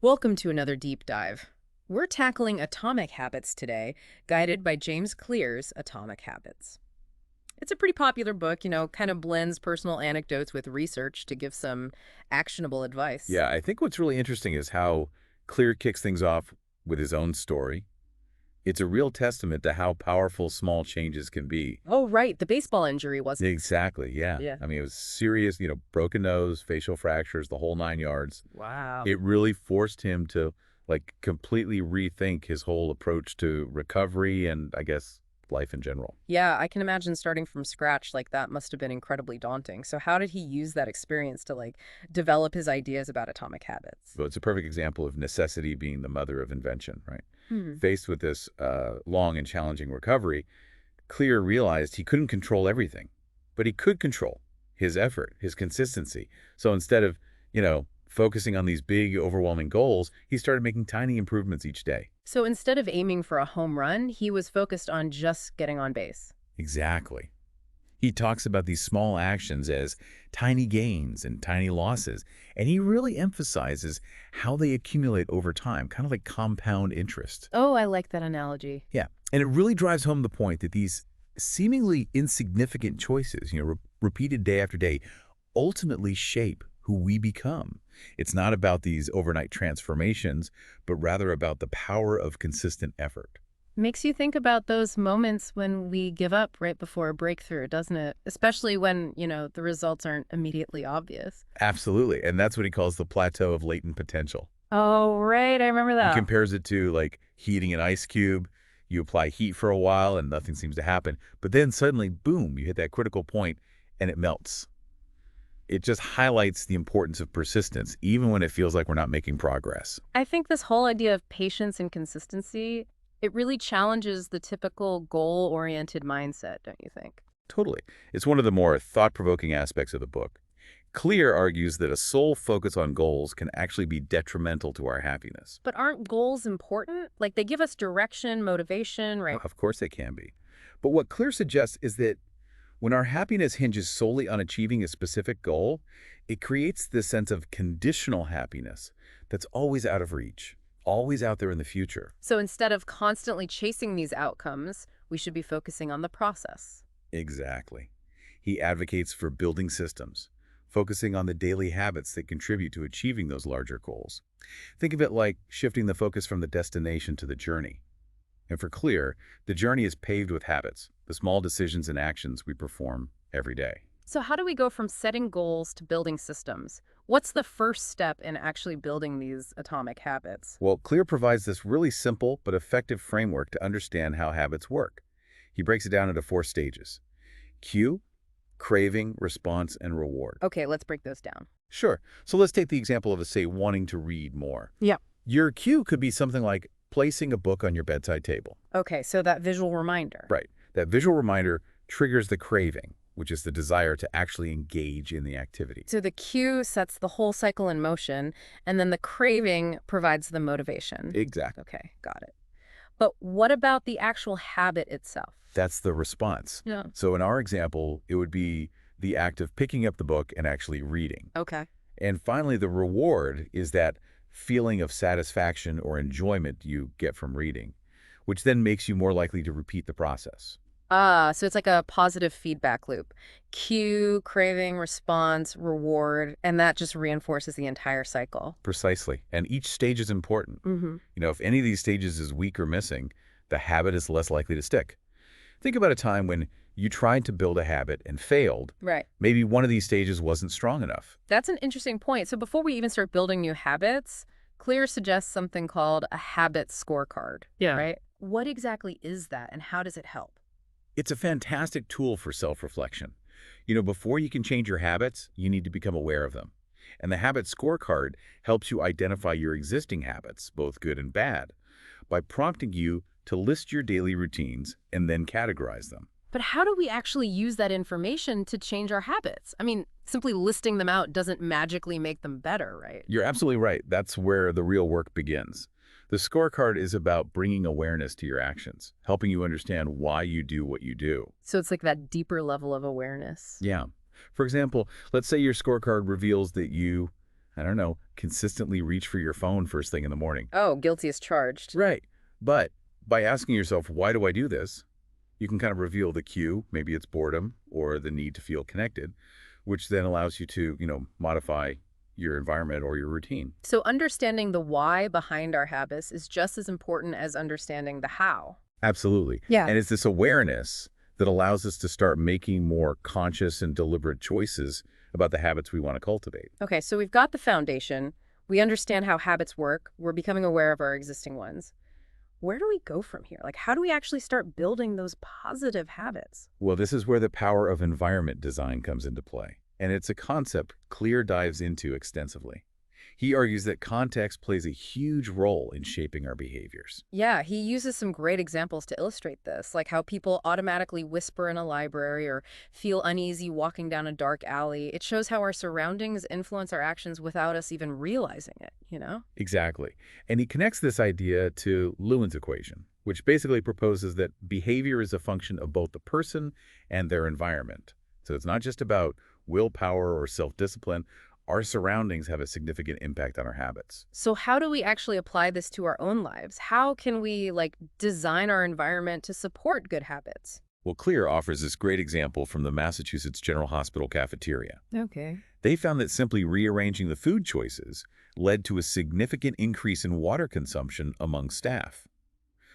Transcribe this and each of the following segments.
Welcome to another deep dive. We're tackling atomic habits today, guided by James Clear's Atomic Habits. It's a pretty popular book, kind of blends personal anecdotes with research to give some actionable advice. Yeah, I think what's really interesting is how Clear kicks things off with his own story. It's a real testament to how powerful small changes can be. Oh, right, the baseball injury was. Exactly, yeah. Yeah. I mean, it was serious, broken nose, facial fractures, the whole nine yards. Wow. It really forced him to, completely rethink his whole approach to recovery and, I guess, life in general. Yeah, I can imagine starting from scratch like that must have been incredibly daunting. So how did he use that experience to develop his ideas about atomic habits? So it's a perfect example of necessity being the mother of invention, right? Hmm. Faced with this long and challenging recovery, Clear realized he couldn't control everything, but he could control his effort, his consistency. So instead of, focusing on these big, overwhelming goals, he started making tiny improvements each day. So instead of aiming for a home run, he was focused on just getting on base. Exactly. He talks about these small actions as tiny gains and tiny losses, and he really emphasizes how they accumulate over time, kind of like compound interest. Oh, I like that analogy. Yeah, and it really drives home the point that these seemingly insignificant choices, repeated day after day, ultimately shape who we become. It's not about these overnight transformations, but rather about the power of consistent effort. Makes you think about those moments when we give up right before a breakthrough, doesn't it? Especially when, the results aren't immediately obvious. Absolutely, and that's what he calls the plateau of latent potential. Oh, right. I remember He that. compares it to like heating an ice cube. You apply heat for a while and nothing seems to happen, but then suddenly, boom, you hit that critical point and it melts. It just highlights the importance of persistence, even when it feels like we're not making progress. I think this whole idea of patience and consistency, it really challenges the typical goal-oriented mindset, don't you think? Totally. It's one of the more thought-provoking aspects of the book. Clear argues that a sole focus on goals can actually be detrimental to our happiness. But aren't goals important? Like they give us direction, motivation, right? Of course they can be. But what Clear suggests is that when our happiness hinges solely on achieving a specific goal, it creates this sense of conditional happiness that's always out of reach, always out there in the future. So instead of constantly chasing these outcomes, we should be focusing on the process. Exactly. He advocates for building systems, focusing on the daily habits that contribute to achieving those larger goals. Think of it like shifting the focus from the destination to the journey. And for Clear, the journey is paved with habits, the small decisions and actions we perform every day. So how do we go from setting goals to building systems? What's the first step in actually building these atomic habits? Well, Clear provides this really simple but effective framework to understand how habits work. He breaks it down into four stages: cue, craving, response, and reward. Okay, let's break those down. Sure. So let's take the example of, say, wanting to read more. Yeah. Your cue could be something like placing a book on your bedside table. Okay, so that visual reminder. Right. That visual reminder triggers the craving, which is the desire to actually engage in the activity. So the cue sets the whole cycle in motion, and then the craving provides the motivation. Exactly. Okay, got it. But what about the actual habit itself? That's the response. Yeah. So in our example, it would be the act of picking up the book and actually reading. Okay. And finally, the reward is that feeling of satisfaction or enjoyment you get from reading, which then makes you more likely to repeat the process. Ah, so it's like a positive feedback loop. Cue, craving, response, reward, and that just reinforces the entire cycle. Precisely. And each stage is important. Mm-hmm. If any of these stages is weak or missing, the habit is less likely to stick. Think about a time when you tried to build a habit and failed. Right. Maybe one of these stages wasn't strong enough. That's an interesting point. So before we even start building new habits, Clear suggests something called a habit scorecard. Yeah. Right? What exactly is that and how does it help? It's a fantastic tool for self-reflection. Before you can change your habits, you need to become aware of them. And the habit scorecard helps you identify your existing habits, both good and bad, by prompting you to list your daily routines and then categorize them. But how do we actually use that information to change our habits? I mean, simply listing them out doesn't magically make them better, right? You're absolutely right. That's where the real work begins. The scorecard is about bringing awareness to your actions, helping you understand why you do what you do. So it's like that deeper level of awareness. Yeah. For example, let's say your scorecard reveals that you, I don't know, consistently reach for your phone first thing in the morning. Oh, guilty as charged. Right. But by asking yourself, why do I do this? You can kind of reveal the cue. Maybe it's boredom or the need to feel connected, which then allows you to, modify your environment or your routine. So understanding the why behind our habits is just as important as understanding the how. Absolutely. Yeah. And it's this awareness that allows us to start making more conscious and deliberate choices about the habits we want to cultivate. Okay, so we've got the foundation. We understand how habits work. We're becoming aware of our existing ones. Where do we go from here? Like, how do we actually start building those positive habits? Well, this is where the power of environment design comes into play. And it's a concept Clear dives into extensively. He argues that context plays a huge role in shaping our behaviors. Yeah, he uses some great examples to illustrate this, like how people automatically whisper in a library or feel uneasy walking down a dark alley. It shows how our surroundings influence our actions without us even realizing it, you know? Exactly. And he connects this idea to Lewin's equation, which basically proposes that behavior is a function of both the person and their environment. So it's not just about willpower or self-discipline. Our surroundings have a significant impact on our habits. So how do we actually apply this to our own lives? How can we, like, design our environment to support good habits? Well, Clear offers this great example from the Massachusetts General Hospital cafeteria. Okay. They found that simply rearranging the food choices led to a significant increase in water consumption among staff.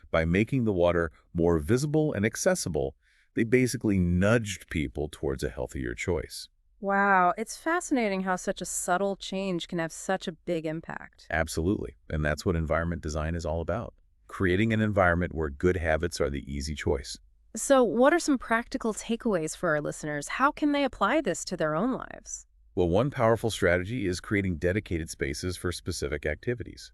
By making the water more visible and accessible, they basically nudged people towards a healthier choice. Wow, it's fascinating how such a subtle change can have such a big impact. Absolutely. And that's what environment design is all about. Creating an environment where good habits are the easy choice. So, what are some practical takeaways for our listeners? How can they apply this to their own lives? Well, one powerful strategy is creating dedicated spaces for specific activities.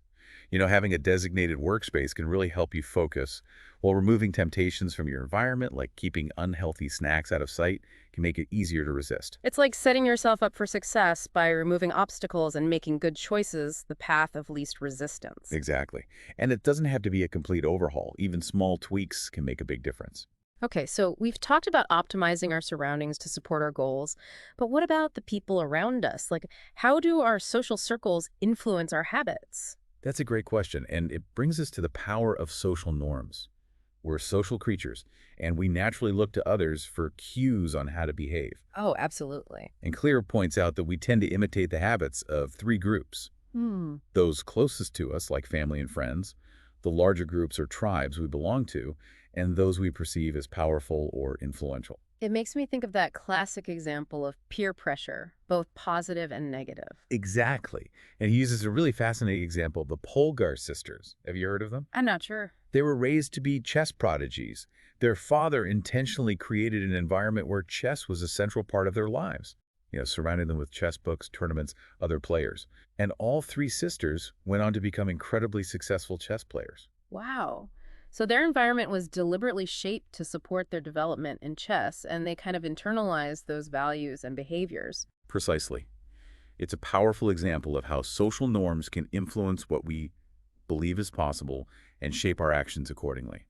Having a designated workspace can really help you focus, while removing temptations from your environment, like keeping unhealthy snacks out of sight, can make it easier to resist. It's like setting yourself up for success by removing obstacles and making good choices the path of least resistance. Exactly. And it doesn't have to be a complete overhaul. Even small tweaks can make a big difference. Okay, so we've talked about optimizing our surroundings to support our goals, but what about the people around us? Like, how do our social circles influence our habits? That's a great question, and it brings us to the power of social norms. We're social creatures, and we naturally look to others for cues on how to behave. Oh, absolutely. And Clear points out that we tend to imitate the habits of three groups. Hmm. Those closest to us, like family and friends, the larger groups or tribes we belong to, and those we perceive as powerful or influential. It makes me think of that classic example of peer pressure, both positive and negative. Exactly. And he uses a really fascinating example, the Polgar sisters. Have you heard of them? I'm not sure. They were raised to be chess prodigies. Their father intentionally created an environment where chess was a central part of their lives, surrounding them with chess books, tournaments, other players. And all three sisters went on to become incredibly successful chess players. Wow. So their environment was deliberately shaped to support their development in chess, and they kind of internalized those values and behaviors. Precisely. It's a powerful example of how social norms can influence what we believe is possible and shape our actions accordingly.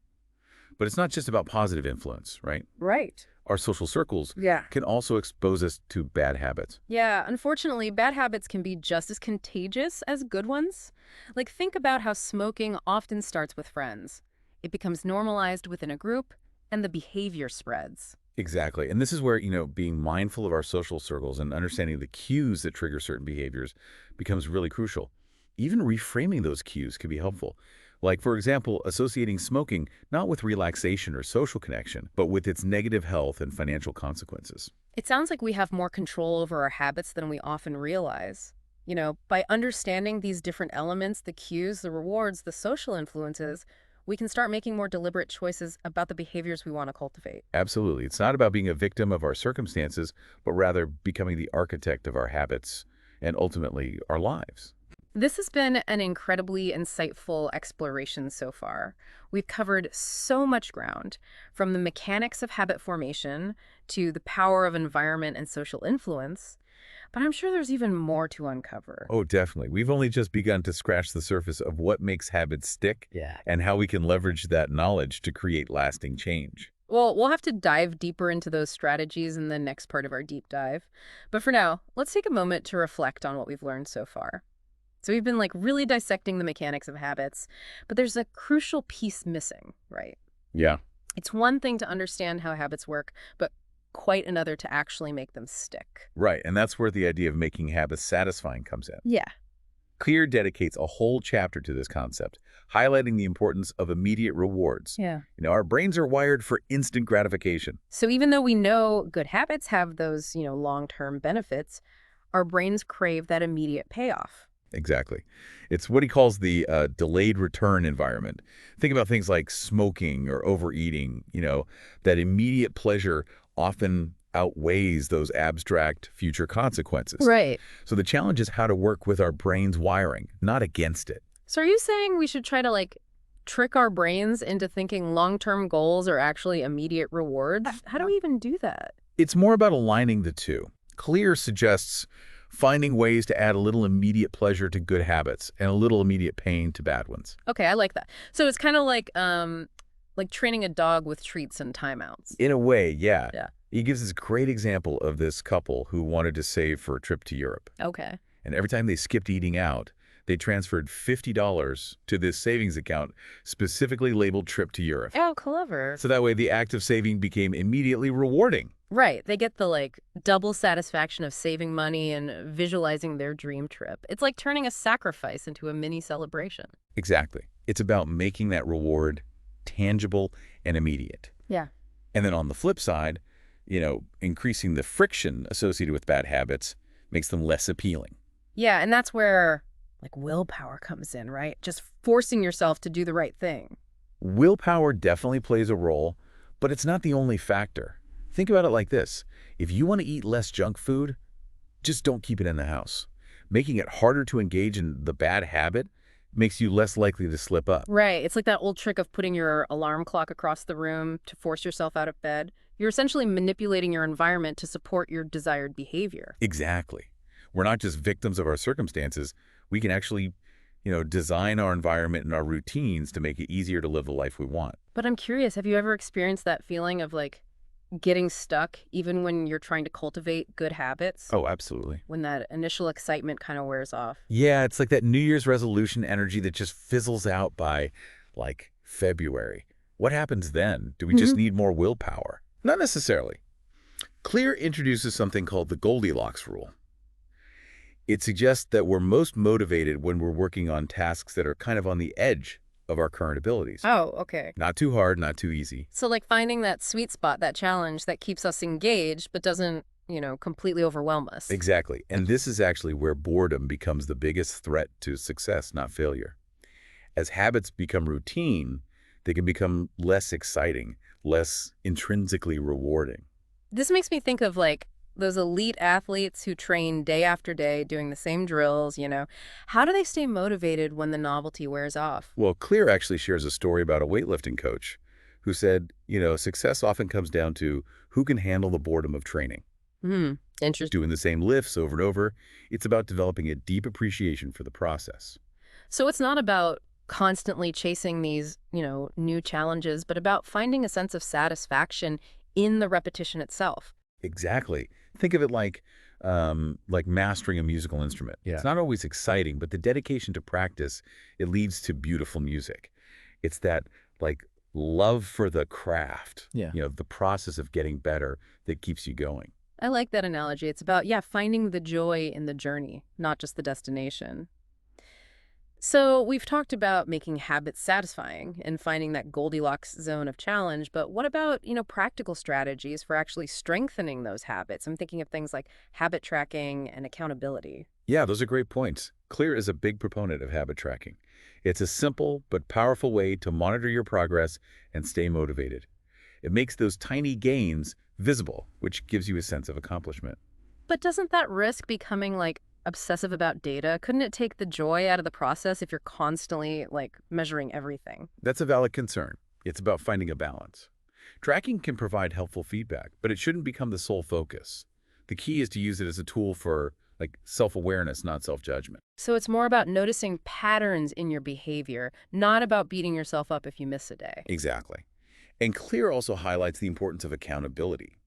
But it's not just about positive influence, right? Right. Our social circles Yeah. can also expose us to bad habits. Yeah, unfortunately, bad habits can be just as contagious as good ones. Like, think about how smoking often starts with friends. It becomes normalized within a group, and the behavior spreads. Exactly. And this is where, being mindful of our social circles and understanding the cues that trigger certain behaviors becomes really crucial. Even reframing those cues can be helpful. Like, for example, associating smoking not with relaxation or social connection, but with its negative health and financial consequences. It sounds like we have more control over our habits than we often realize. By understanding these different elements, the cues, the rewards, the social influences, we can start making more deliberate choices about the behaviors we want to cultivate. Absolutely. It's not about being a victim of our circumstances, but rather becoming the architect of our habits and ultimately our lives. This has been an incredibly insightful exploration so far. We've covered so much ground, from the mechanics of habit formation to the power of environment and social influence, but I'm sure there's even more to uncover. Oh, definitely. We've only just begun to scratch the surface of what makes habits stick Yeah. and how we can leverage that knowledge to create lasting change. Well, we'll have to dive deeper into those strategies in the next part of our deep dive. But for now, let's take a moment to reflect on what we've learned so far. So we've been really dissecting the mechanics of habits, but there's a crucial piece missing, right? Yeah. It's one thing to understand how habits work, but quite another to actually make them stick. Right, and that's where the idea of making habits satisfying comes in. Yeah. Clear dedicates a whole chapter to this concept, highlighting the importance of immediate rewards. Yeah. Our brains are wired for instant gratification. So even though we know good habits have those, long-term benefits, our brains crave that immediate payoff. Exactly. It's what he calls the delayed return environment. Think about things like smoking or overeating, that immediate pleasure often outweighs those abstract future consequences. Right. So the challenge is how to work with our brain's wiring, not against it. So are you saying we should try to trick our brains into thinking long-term goals are actually immediate rewards? How do we even do that? It's more about aligning the two. Clear suggests finding ways to add a little immediate pleasure to good habits and a little immediate pain to bad ones. Okay, I like that. So it's kind of like training a dog with treats and timeouts. In a way, yeah. Yeah. He gives this great example of this couple who wanted to save for a trip to Europe. Okay. And every time they skipped eating out, they transferred $50 to this savings account specifically labeled Trip to Europe. Oh, clever. So that way the act of saving became immediately rewarding. Right. They get the double satisfaction of saving money and visualizing their dream trip. It's like turning a sacrifice into a mini celebration. Exactly. It's about making that reward tangible and immediate. Yeah. And then on the flip side, increasing the friction associated with bad habits makes them less appealing. Yeah, and that's where willpower comes in, right? Just forcing yourself to do the right thing. Willpower definitely plays a role, but it's not the only factor. Think about it like this. If you want to eat less junk food, just don't keep it in the house. Making it harder to engage in the bad habit makes you less likely to slip up. Right. It's like that old trick of putting your alarm clock across the room to force yourself out of bed. You're essentially manipulating your environment to support your desired behavior. Exactly. We're not just victims of our circumstances. We can actually, design our environment and our routines to make it easier to live the life we want. But I'm curious, have you ever experienced that feeling of getting stuck even when you're trying to cultivate good habits? Oh, absolutely. When that initial excitement kind of wears off? Yeah, it's like that New Year's resolution energy that just fizzles out by, February. What happens then? Do we just need more willpower? Not necessarily. Clear introduces something called the Goldilocks rule. It suggests that we're most motivated when we're working on tasks that are kind of on the edge of our current abilities. Oh, okay. Not too hard, not too easy. So finding that sweet spot, that challenge that keeps us engaged but doesn't, completely overwhelm us. Exactly. And this is actually where boredom becomes the biggest threat to success, not failure. As habits become routine, they can become less exciting, less intrinsically rewarding. This makes me think of those elite athletes who train day after day doing the same drills, How do they stay motivated when the novelty wears off? Well, Clear actually shares a story about a weightlifting coach who said, success often comes down to who can handle the boredom of training. Interesting. Doing the same lifts over and over, it's about developing a deep appreciation for the process. So it's not about constantly chasing these, new challenges, but about finding a sense of satisfaction in the repetition itself. Exactly. Think of it like mastering a musical instrument. Yeah. It's not always exciting, but the dedication to practice, it leads to beautiful music. It's that love for the craft, Yeah. The process of getting better that keeps you going. I like that analogy. It's about, finding the joy in the journey, not just the destination. So we've talked about making habits satisfying and finding that Goldilocks zone of challenge, but what about, practical strategies for actually strengthening those habits? I'm thinking of things like habit tracking and accountability. Yeah, those are great points. Clear is a big proponent of habit tracking. It's a simple but powerful way to monitor your progress and stay motivated. It makes those tiny gains visible, which gives you a sense of accomplishment. But doesn't that risk becoming obsessive about data? Couldn't it take the joy out of the process if you're constantly measuring everything? That's a valid concern. It's about finding a balance. Tracking can provide helpful feedback, but it shouldn't become the sole focus. The key is to use it as a tool for self-awareness, not self-judgment. So it's more about noticing patterns in your behavior, not about beating yourself up if you miss a day. Exactly. And Clear also highlights the importance of accountability.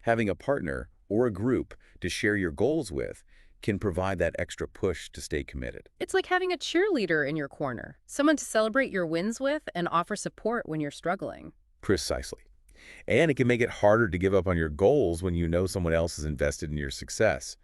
Having a partner or a group to share your goals with can provide that extra push to stay committed. It's like having a cheerleader in your corner, someone to celebrate your wins with and offer support when you're struggling. Precisely. And it can make it harder to give up on your goals when you know someone else is invested in your success.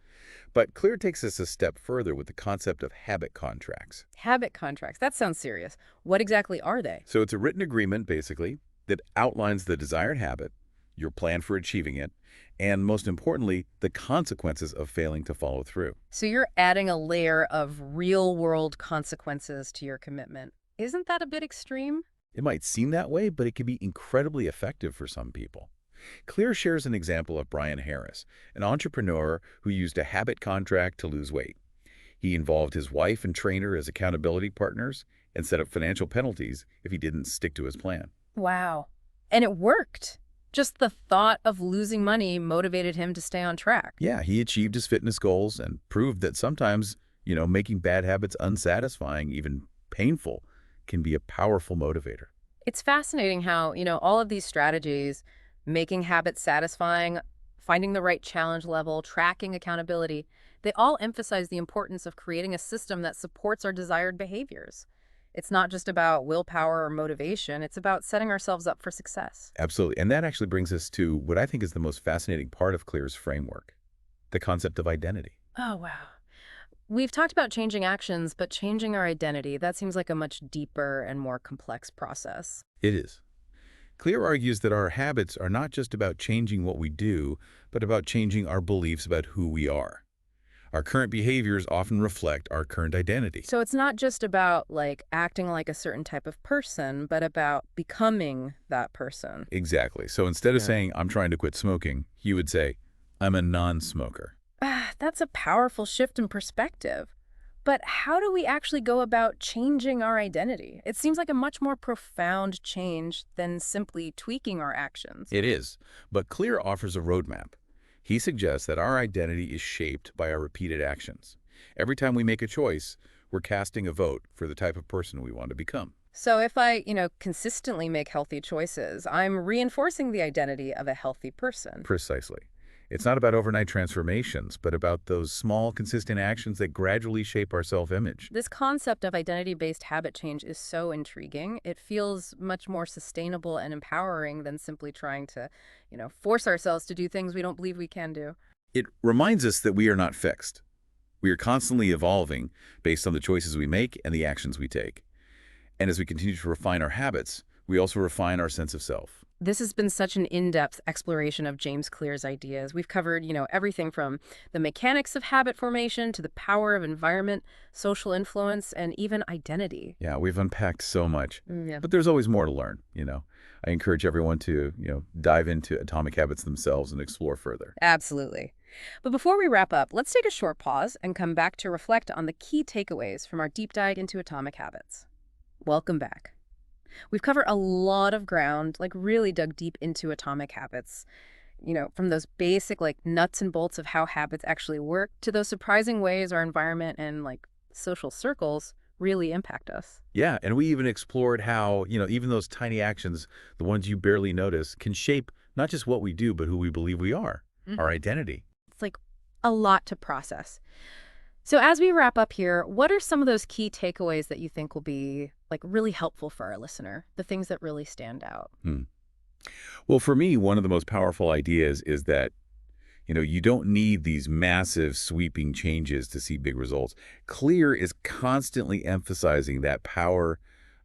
But Clear takes us a step further with the concept of habit contracts. Habit contracts, that sounds serious. What exactly are they? So it's a written agreement, basically, that outlines the desired habit, your plan for achieving it, and most importantly, the consequences of failing to follow through. So you're adding a layer of real-world consequences to your commitment. Isn't that a bit extreme? It might seem that way, but it can be incredibly effective for some people. Clear shares an example of Brian Harris, an entrepreneur who used a habit contract to lose weight. He involved his wife and trainer as accountability partners and set up financial penalties if he didn't stick to his plan. Wow. And it worked. Just the thought of losing money motivated him to stay on track. Yeah, he achieved his fitness goals and proved that sometimes, making bad habits unsatisfying, even painful, can be a powerful motivator. It's fascinating how, all of these strategies, making habits satisfying, finding the right challenge level, tracking accountability, they all emphasize the importance of creating a system that supports our desired behaviors. It's not just about willpower or motivation, it's about setting ourselves up for success. Absolutely. And that actually brings us to what I think is the most fascinating part of Clear's framework, the concept of identity. Oh, wow. We've talked about changing actions, but changing our identity, that seems like a much deeper and more complex process. It is. Clear argues that our habits are not just about changing what we do, but about changing our beliefs about who we are. Our current behaviors often reflect our current identity. So it's not just about acting like a certain type of person, but about becoming that person. Exactly. So instead of Yeah. saying, I'm trying to quit smoking, you would say, I'm a non-smoker. That's a powerful shift in perspective. But how do we actually go about changing our identity? It seems like a much more profound change than simply tweaking our actions. It is, but Clear offers a roadmap. He suggests that our identity is shaped by our repeated actions. Every time we make a choice, we're casting a vote for the type of person we want to become. So if I, consistently make healthy choices, I'm reinforcing the identity of a healthy person. Precisely. It's not about overnight transformations, but about those small, consistent actions that gradually shape our self-image. This concept of identity-based habit change is so intriguing. It feels much more sustainable and empowering than simply trying to, force ourselves to do things we don't believe we can do. It reminds us that we are not fixed. We are constantly evolving based on the choices we make and the actions we take. And as we continue to refine our habits, we also refine our sense of self. This has been such an in-depth exploration of James Clear's ideas. We've covered, everything from the mechanics of habit formation to the power of environment, social influence, and even identity. Yeah, we've unpacked so much, Yeah. but there's always more to learn. I encourage everyone to, dive into Atomic Habits themselves and explore further. Absolutely. But before we wrap up, let's take a short pause and come back to reflect on the key takeaways from our deep dive into Atomic Habits. Welcome back. We've covered a lot of ground, really dug deep into Atomic Habits, from those basic nuts and bolts of how habits actually work to those surprising ways our environment and social circles really impact us. Yeah, and we even explored how, even those tiny actions, the ones you barely notice, can shape not just what we do, but who we believe we are, our identity. It's a lot to process. So as we wrap up here, what are some of those key takeaways that you think will be really helpful for our listener? The things that really stand out? Well, for me, one of the most powerful ideas is that, you don't need these massive sweeping changes to see big results. Clear is constantly emphasizing that power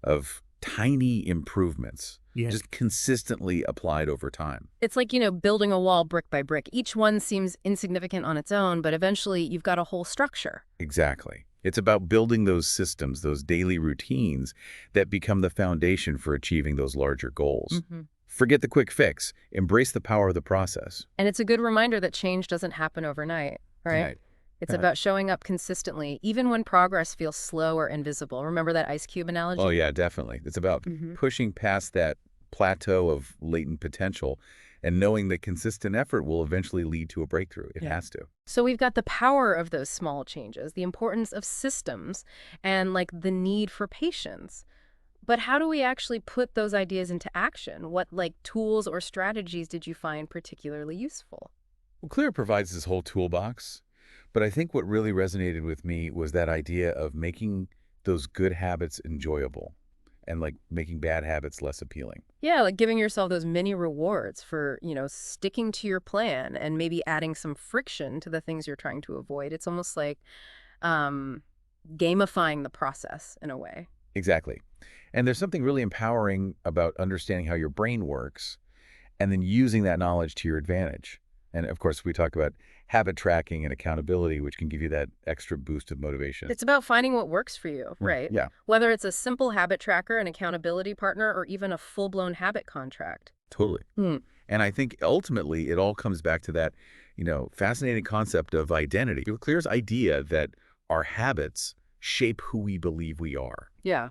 of tiny improvements, just consistently applied over time. It's building a wall brick by brick. Each one seems insignificant on its own, but eventually you've got a whole structure. Exactly. It's about building those systems, those daily routines that become the foundation for achieving those larger goals. Forget the quick fix. Embrace the power of the process. And it's a good reminder that change doesn't happen overnight, right? Right. It's Right. about showing up consistently, even when progress feels slow or invisible. Remember that ice cube analogy? Oh, yeah, definitely. It's about pushing past that plateau of latent potential and knowing that consistent effort will eventually lead to a breakthrough. It has to. So we've got the power of those small changes, the importance of systems, and the need for patience. But how do we actually put those ideas into action? What, like, tools or strategies did you find particularly useful? Well, Clear provides this whole toolbox, but I think what really resonated with me was that idea of making those good habits enjoyable and like making bad habits less appealing. Yeah, like giving yourself those mini rewards for, sticking to your plan and maybe adding some friction to the things you're trying to avoid. It's almost like um, gamifying the process in a way. Exactly. And there's something really empowering about understanding how your brain works and then using that knowledge to your advantage. And of course, we talk about habit tracking and accountability, which can give you that extra boost of motivation. It's about finding what works for you, Right. right? Yeah, Whether it's a simple habit tracker, an accountability partner, or even a full-blown habit contract. totally. Hmm. And I think ultimately it all comes back to that, fascinating concept of identity. Clear's idea that our habits shape who we believe we are. Yeah.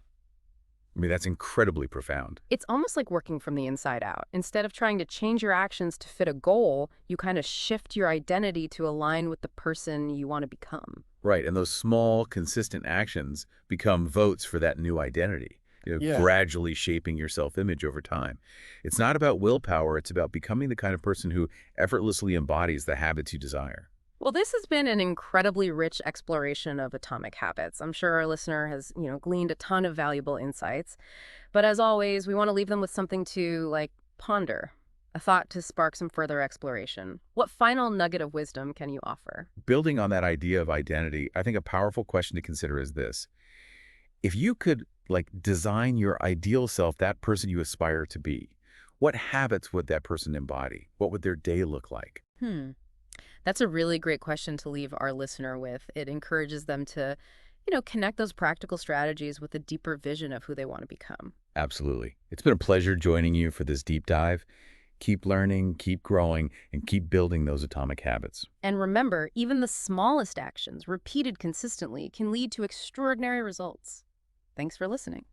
I mean, that's incredibly profound. It's almost like working from the inside out. Instead of trying to change your actions to fit a goal, you kind of shift your identity to align with the person you want to become. Right. And those small, consistent actions become votes for that new identity, Yeah. gradually shaping your self-image over time. It's not about willpower. It's about becoming the kind of person who effortlessly embodies the habits you desire. Well, this has been an incredibly rich exploration of atomic habits. I'm sure our listener has, gleaned a ton of valuable insights. But as always, we want to leave them with something to, like, ponder, a thought to spark some further exploration. What final nugget of wisdom can you offer? Building on that idea of identity, I think a powerful question to consider is this. If you could like design your ideal self, that person you aspire to be, what habits would that person embody? What would their day look like? Hmm. That's a really great question to leave our listener with. It encourages them to, connect those practical strategies with a deeper vision of who they want to become. Absolutely. It's been a pleasure joining you for this deep dive. Keep learning, keep growing, and keep building those atomic habits. And remember, even the smallest actions, repeated consistently, can lead to extraordinary results. Thanks for listening.